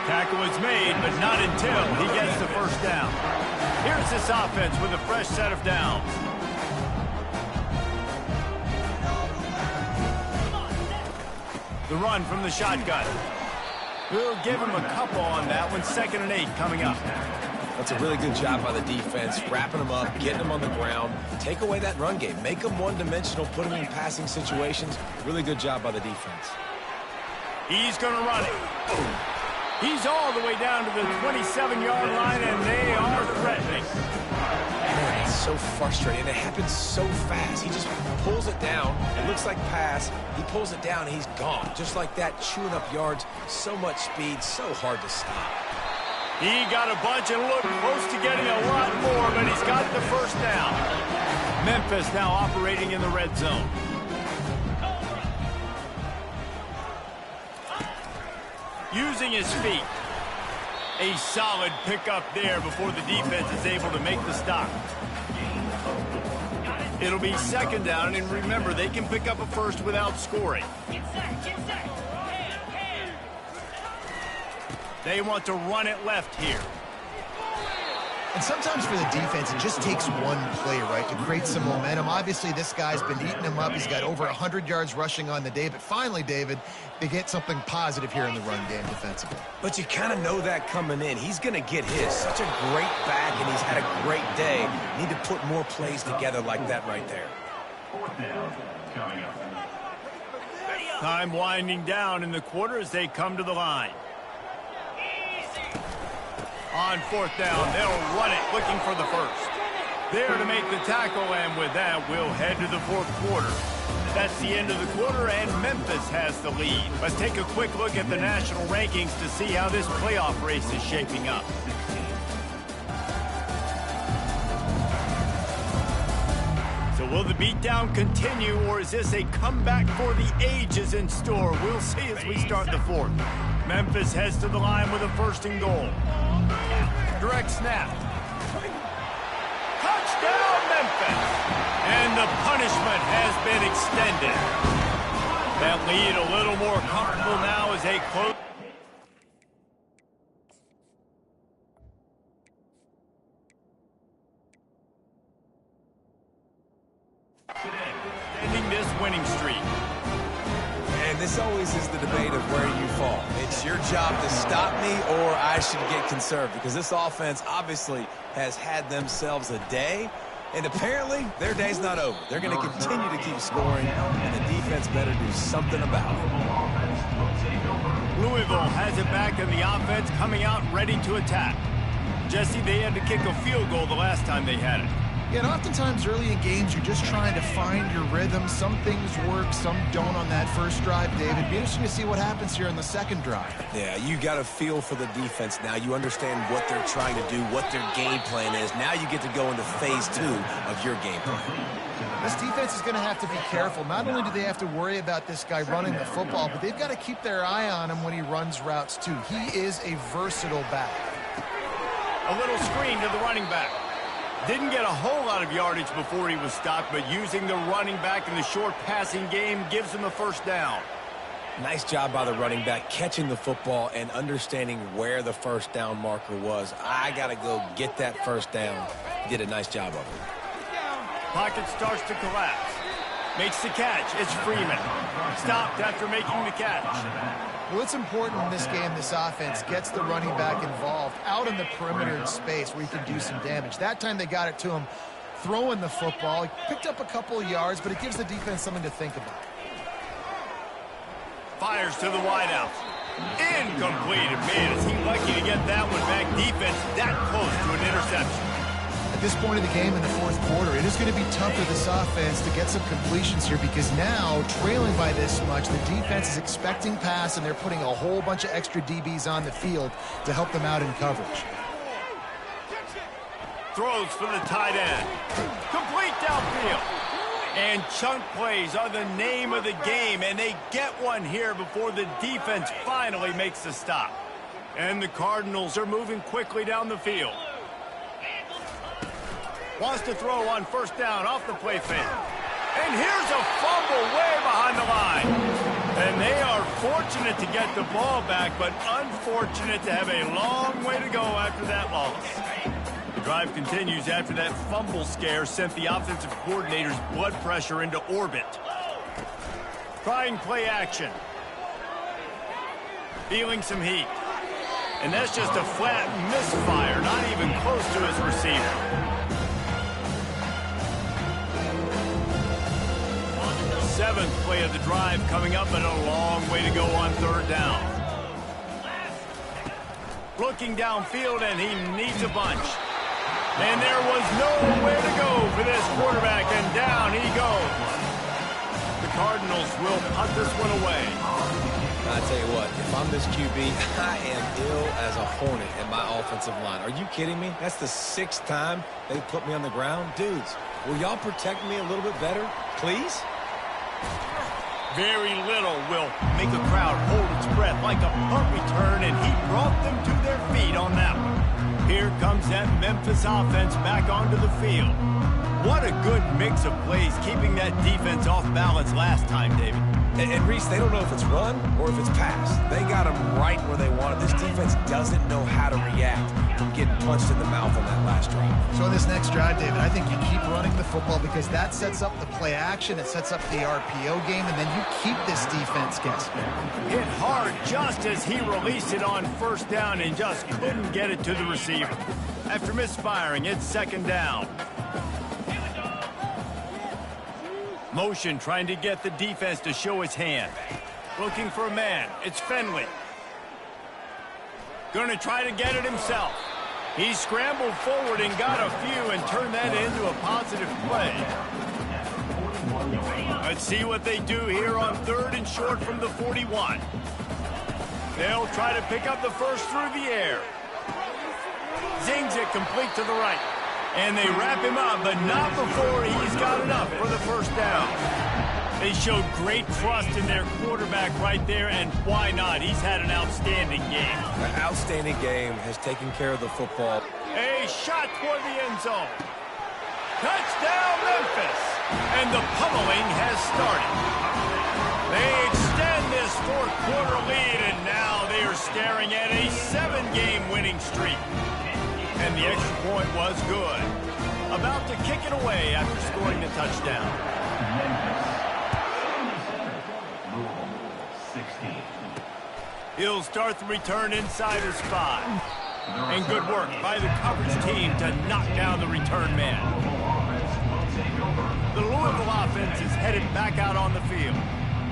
Tackle is made, but not until he gets the first down. Here's this offense with a fresh set of downs. The run from the shotgun. We'll give him a couple on that one. 2nd and 8 coming up. That's a really good job by the defense, wrapping them up, getting them on the ground. Take away that run game. Make them one-dimensional, put them in passing situations. Really good job by the defense. He's going to run it. He's all the way down to the 27-yard line, and they are threatening. Man, it's so frustrating. It happens so fast. He just pulls it down. It looks like pass. He pulls it down, and he's gone. Just like that, chewing up yards. So much speed, so hard to stop. He got a bunch and looked close to getting a lot more, but he's got the first down. Memphis now operating in the red zone. Using his feet. A solid pickup there before the defense is able to make the stop. It'll be 2nd down, and remember, they can pick up a first without scoring. They want to run it left here. And sometimes for the defense, it just takes one play, right, to create some momentum. Obviously, this guy's been eating him up. He's got over 100 yards rushing on the day. But finally, David, they get something positive here in the run game defensively. But you kind of know that coming in. He's going to get his. Such a great back, and he's had a great day. Need to put more plays together like that right there. Time winding down in the quarter as they come to the line. On 4th down, they'll run it, looking for the first. There to make the tackle, and with that, we'll head to the 4th quarter. That's the end of the quarter, and Memphis has the lead. Let's take a quick look at the national rankings to see how this playoff race is shaping up. So will the beatdown continue, or is this a comeback for the ages in store? We'll see as we start the 4th. Memphis heads to the line with a 1st and goal. Direct snap. Touchdown, Memphis! And the punishment has been extended. That lead a little more comfortable now as they close. Ending this winning streak. And this always is the debate of where you fall. It's your job to stop me, or I should get conserved, because this offense obviously has had themselves a day, and apparently their day's not over. They're going to continue to keep scoring, and the defense better do something about it. Louisville has it back, and the offense coming out ready to attack. Jesse, they had to kick a field goal the last time they had it. Yeah, and oftentimes early in games, you're just trying to find your rhythm. Some things work, some don't on that first drive, David. Be interesting to see what happens here in the 2nd drive. Yeah, you got a feel for the defense now. You understand what they're trying to do, what their game plan is. Now you get to go into phase 2 of your game plan. This defense is going to have to be careful. Not only do they have to worry about this guy running the football, but they've got to keep their eye on him when he runs routes too. He is a versatile back. A little screen to the running back. Didn't get a whole lot of yardage before he was stopped, but using the running back in the short passing game gives him a first down. Nice job by the running back catching the football and understanding where the first down marker was. I got to go get that first down. He did a nice job of it. Pocket starts to collapse. Makes the catch. It's Freeman. Stopped after making the catch. Well, it's important in this game, this offense gets the running back involved out in the perimeter in space where he can do some damage. That time they got it to him throwing the football. He picked up a couple of yards, but it gives the defense something to think about. Fires to the wideout. Incomplete. Man, is he lucky to get that one back. Defense that close to an interception. At this point of the game in the fourth quarter, it is going to be tough for this offense to get some completions here because now, trailing by this much, the defense is expecting pass, and they're putting a whole bunch of extra DBs on the field to help them out in coverage. Throws for the tight end. Complete downfield. And chunk plays are the name of the game, and they get one here before the defense finally makes the stop. And the Cardinals are moving quickly down the field. Wants to throw on first down off the play fake. And here's a fumble way behind the line. And they are fortunate to get the ball back, but unfortunate to have a long way to go after that loss. The drive continues after that fumble scare sent the offensive coordinator's blood pressure into orbit. Trying play action. Feeling some heat. And that's just a flat misfire, not even close to his receiver. Seventh play of the drive coming up, and a long way to go on third down. Looking downfield, and he needs a bunch. And there was nowhere to go for this quarterback, and down he goes. The Cardinals will punt this one away. I tell you what, if I'm this QB, I am ill as a hornet in my offensive line. Are you kidding me? That's the 6th time they put me on the ground. Dudes, will y'all protect me a little bit better, please? Very little will make a crowd hold its breath like a punt return, and he brought them to their feet on that one. Here comes that Memphis offense back onto the field. What a good mix of plays, keeping that defense off balance last time, David. And Reese, they don't know if it's run or if it's pass. They got them right where they want it. This defense doesn't know how to react from getting punched in the mouth on that last drive. So on this next drive, David, I think you keep running the football because that sets up the play action, it sets up the RPO game, and then you keep this defense guessing. Hit hard just as he released it on first down and just couldn't get it to the receiver. After misfiring, it's second down. Motion trying to get the defense to show his hand. Looking for a man. It's Finley. Going to try to get it himself. He scrambled forward and got a few and turned that into a positive play. Let's see what they do here on third and short from the 41. They'll try to pick up the first through the air. Zings it complete to the right. And they wrap him up, but not before he's got enough for the first down. They showed great trust in their quarterback right there, and why not? He's had an outstanding game. An outstanding game, has taken care of the football. A shot toward the end zone. Touchdown, Memphis. And the pummeling has started. They extend this fourth quarter lead, and now they are staring at a 7-game winning streak. And the extra point was good. About to kick it away after scoring the touchdown. He'll start the return inside his 5. And good work by the coverage team to knock down the return man. The Louisville offense is headed back out on the field.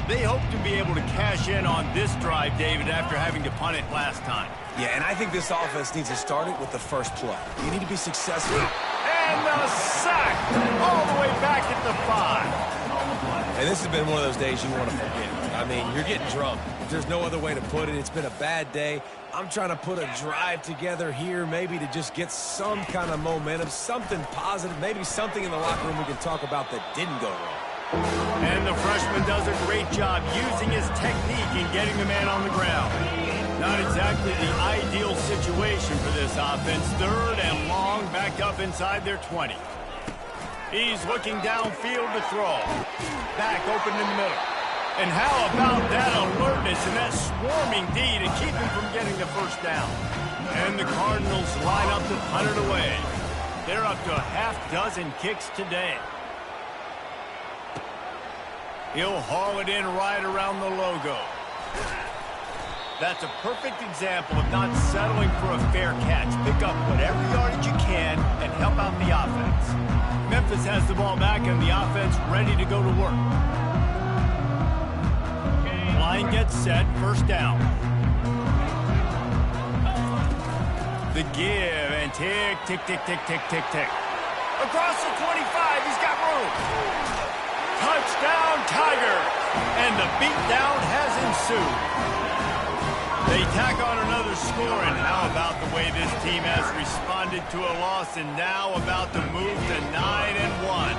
They hope to be able to cash in on this drive, David, after having to punt it last time. Yeah, and I think this offense needs to start it with the first play. You need to be successful. And the sack all the way back at the 5. And this has been one of those days you want to forget. I mean, you're getting drunk. If there's no other way to put it, it's been a bad day. I'm trying to put a drive together here, maybe to just get some kind of momentum, something positive, maybe something in the locker room we can talk about that didn't go wrong. And the freshman does a great job using his technique and getting the man on the ground. Not exactly the ideal situation for this offense. 3rd and long, back up inside their 20. He's looking downfield to throw. Back open in the middle. And how about that alertness and that swarming D to keep him from getting the first down? And the Cardinals line up to punt it away. They're up to a half-dozen kicks today. He'll haul it in right around the logo. That's a perfect example of not settling for a fair catch. Pick up whatever yardage you can and help out the offense. Memphis has the ball back and the offense ready to go to work. Line gets set, first down. The give and tick, tick, tick, tick, tick, tick, tick. Across the 25, he's got room. Touchdown, Tiger! And the beatdown has ensued. They tack on another score, and how about the way this team has responded to a loss and now about to move to 9-1.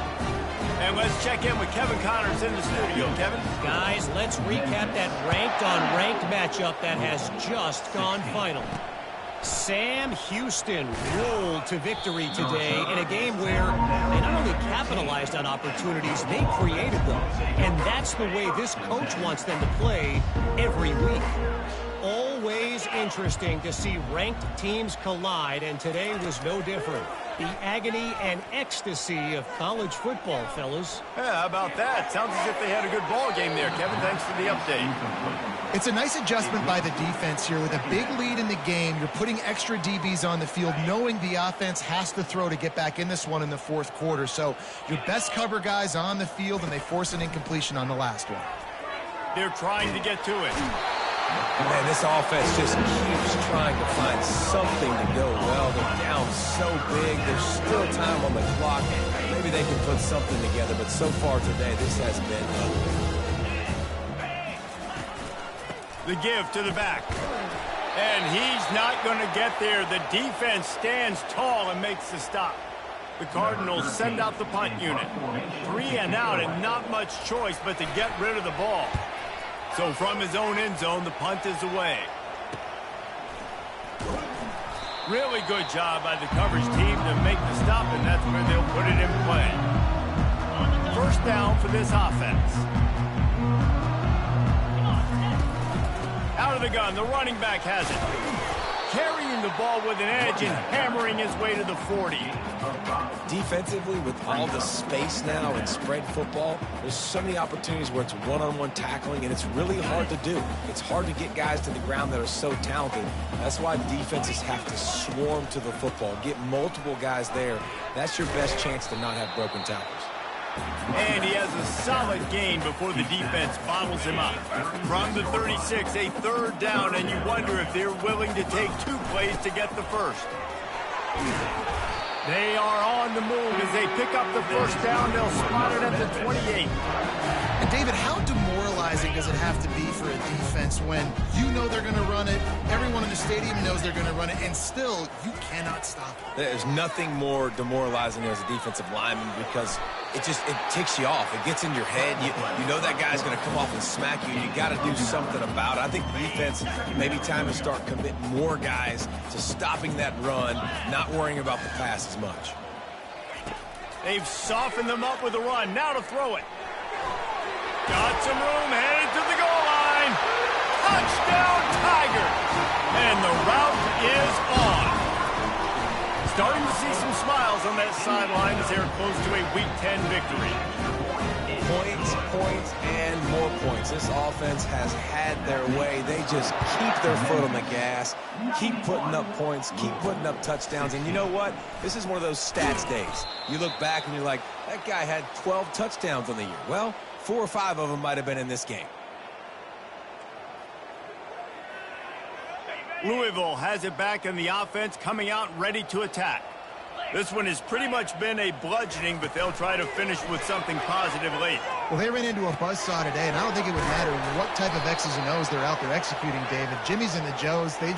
And let's check in with Kevin Connors in the studio. Kevin? Guys, let's recap that ranked-on-ranked matchup that has just gone final. Sam Houston rolled to victory today in a game where they not only capitalized on opportunities, they created them. And that's the way this coach wants them to play every week. Always interesting to see ranked teams collide, and today was no different. The agony and ecstasy of college football, fellas. Yeah, how about that? Sounds as if they had a good ball game there, Kevin. Thanks for the update. It's a nice adjustment by the defense here. With a big lead in the game, you're putting extra DBs on the field, knowing the offense has to throw to get back in this one in the 4th quarter. So your best cover guys on the field, and they force an incompletion on the last one. They're trying to get to it. Man, this offense just keeps trying to find something to go well. They're down so big. There's still time on the clock. Maybe they can put something together, but so far today, this has been ugly. The give to the back. And he's not going to get there. The defense stands tall and makes the stop. The Cardinals send out the punt unit. 3 and out and not much choice but to get rid of the ball. So from his own end zone, the punt is away. Really good job by the coverage team to make the stop, and that's where they'll put it in play. First down for this offense. Out of the gun, the running back has it. Carrying the ball with an edge and hammering his way to the 40. Defensively, with all the space now in spread football, there's so many opportunities where it's one-on-one tackling, and it's really hard to do. It's hard to get guys to the ground that are so talented. That's why defenses have to swarm to the football, get multiple guys there. That's your best chance to not have broken tackles. And he has a solid gain before the defense bottles him up. From the 36, a 3rd down, and you wonder if they're willing to take 2 plays to get the first. They are on the move as they pick up the first down. They'll spot it at the 28. And David, how demoralizing does it have to be for a defense when you know they're going to run it, everyone in the stadium knows they're going to run it, and still you cannot stop it? There's nothing more demoralizing as a defensive lineman because it ticks you off. It gets in your head. You know that guy's going to come off and smack you. You got to do something about it. I think defense, maybe time to start committing more guys to stopping that run, not worrying about the pass as much. They've softened them up with a run. Now to throw it. Got some room, headed to the goal line. Touchdown, Tigers! And the route is on. Starting to see some smiles on that sideline as they're close to a Week 10 victory. Points, and more points. This offense has had their way. They just keep their foot on the gas, keep putting up points, keep putting up touchdowns. And you know what? This is one of those stats days. You look back and you're like, that guy had 12 touchdowns on the year. Well, 4 or 5 of them might have been in this game. Louisville has it back in the offense, coming out ready to attack. This one has pretty much been a bludgeoning, but they'll try to finish with something positive late. Well, they ran into a buzzsaw today, and I don't think it would matter what type of X's and O's they're out there executing, David. Jimmy's and the Joes, they're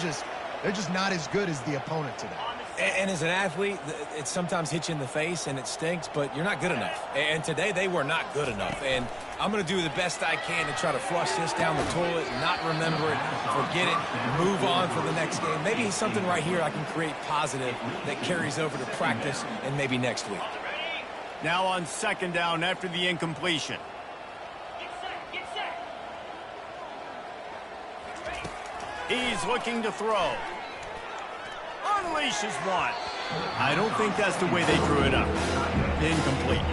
just not as good as the opponent today. And as an athlete, it sometimes hits you in the face and it stinks, but you're not good enough. And today they were not good enough. And I'm going to do the best I can to try to flush this down the toilet, not remember it, forget it, move on for the next game. Maybe something right here I can create positive that carries over to practice and maybe next week. Now on second down after the incompletion. He's looking to throw. Unleashes one. I don't think that's the way they drew it up. Incomplete.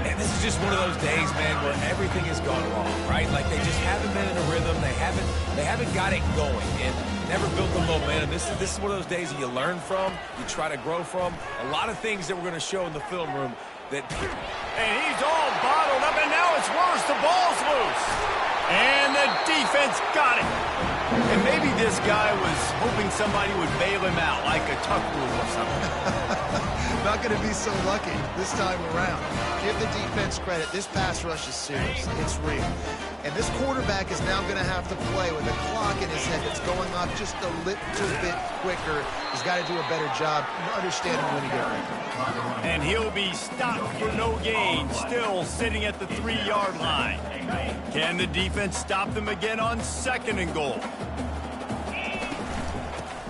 And this is just one of those days, man, where everything has gone wrong, right? Like they just haven't been in a rhythm. They haven't got it going and never built the momentum. This is one of those days that you learn from, you try to grow from. A lot of things that we're going to show in the film room that. And he's all bottled up, and now it's worse. The ball's loose. And the defense got it. And maybe this guy was hoping somebody would bail him out, like a tuck rule or something. Not going to be so lucky this time around. Give the defense credit. This pass rush is serious. It's real. And this quarterback is now going to have to play with a clock in his head that's going off just a little bit quicker. He's got to do a better job understanding when to get ready. And he'll be stopped for no gain, still sitting at the 3-yard line. Can the defense stop them again on second and goal?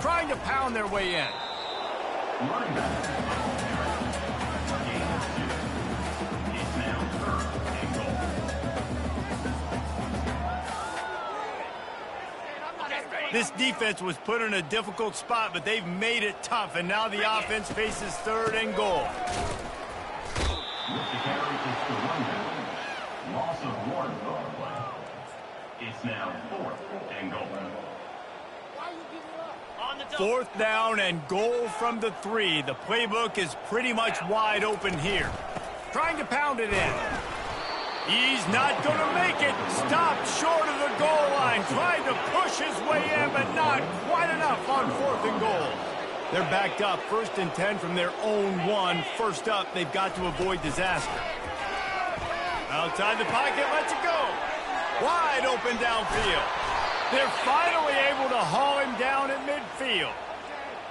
Trying to pound their way in. This defense was put in a difficult spot, but they've made it tough, and now the offense faces third and goal. Loss of 1 yard play. It's now 4th and goal. Fourth down and goal from the 3. The playbook is pretty much wide open here. Trying to pound it in. He's not going to make it. Stopped short of the goal line. Trying to push his way in, but not quite enough on 4th and goal. They're backed up 1st and 10 from their own 1. First up, they've got to avoid disaster. Outside the pocket, lets it go. Wide open downfield. They're finally able to haul him down at midfield.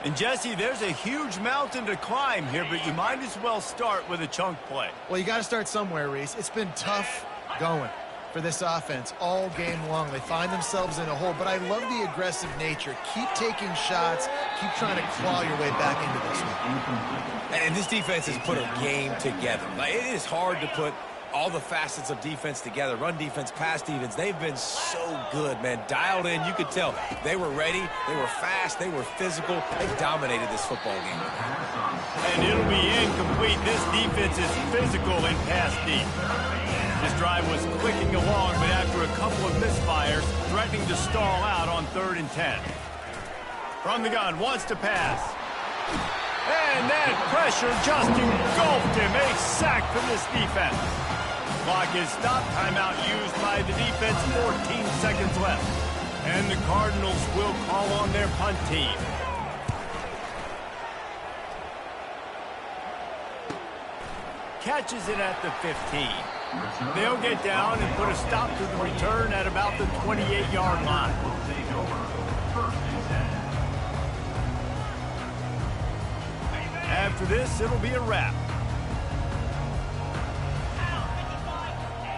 And, Jesse, there's a huge mountain to climb here, but you might as well start with a chunk play. Well, you got to start somewhere, Reese. It's been tough going for this offense all game long. They find themselves in a hole, but I love the aggressive nature. Keep taking shots. Keep trying to claw your way back into this one. And this defense has put a game together. Like, it is hard to put all the facets of defense together. Run defense, pass defense. They've been so good, man. Dialed in. You could tell they were ready. They were fast. They were physical. They dominated this football game. And it'll be incomplete. This defense is physical in pass deep. This drive was clicking along, but after a couple of misfires, threatening to stall out on 3rd and 10. From the gun, wants to pass. And that pressure just engulfed him. A sack from this defense. Clock is stopped. Timeout used by the defense. 14 seconds left. And the Cardinals will call on their punt team. Catches it at the 15. They'll get down and put a stop to the return at about the 28-yard line. After this, it'll be a wrap.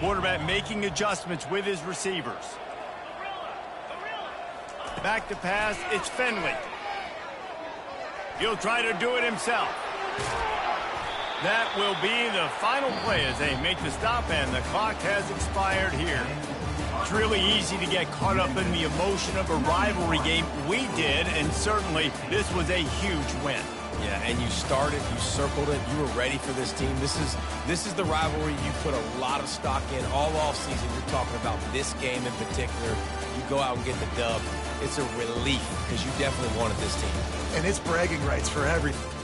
Quarterback making adjustments with his receivers. Back to pass, it's Finley. He'll try to do it himself. That will be the final play as they make the stop, and the clock has expired here. It's really easy to get caught up in the emotion of a rivalry game. We did, and certainly this was a huge win. Yeah, and you started, you circled it, you were ready for this team. This is the rivalry you put a lot of stock in all offseason. You're talking about this game in particular. You go out and get the dub. It's a relief because you definitely wanted this team. And it's bragging rights for everything.